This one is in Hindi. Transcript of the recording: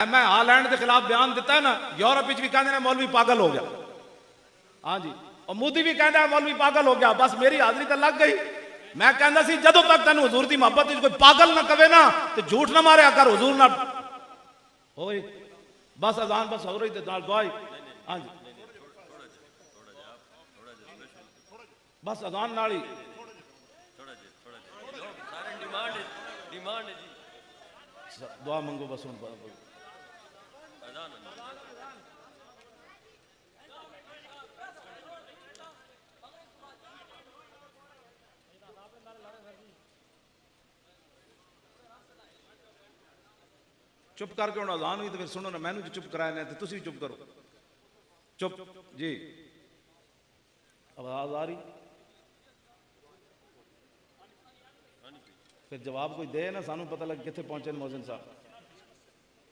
मैं हालैंड के खिलाफ बयान दिता है ना, यूरोप भी कहते हैं मौलवी पागल हो गया। हाँ जी, और मोदी भी कहता है मौलवी पागल हो गया। बस मेरी हाजरी तो लग गई। मैं कहता सी जदों तक तेन हुजूर की मोहब्बत कोई पागल ना कवे ना तो झूठ ना मारे कर हुजूर ना हो। बस अजान बस हो रही दुआ। हाँ जी, बस अजान नाल ही दुआ मंगो बस। चुप करके हूँ अजान हुई तो फिर सुनो ना, मैनू चुप कराया तो तुम भी चुप करो। चुप जी, आवाज आ रही फिर जवाब कोई दे ना, सानू पता लगे कितने पहुंचे मौजन साहब।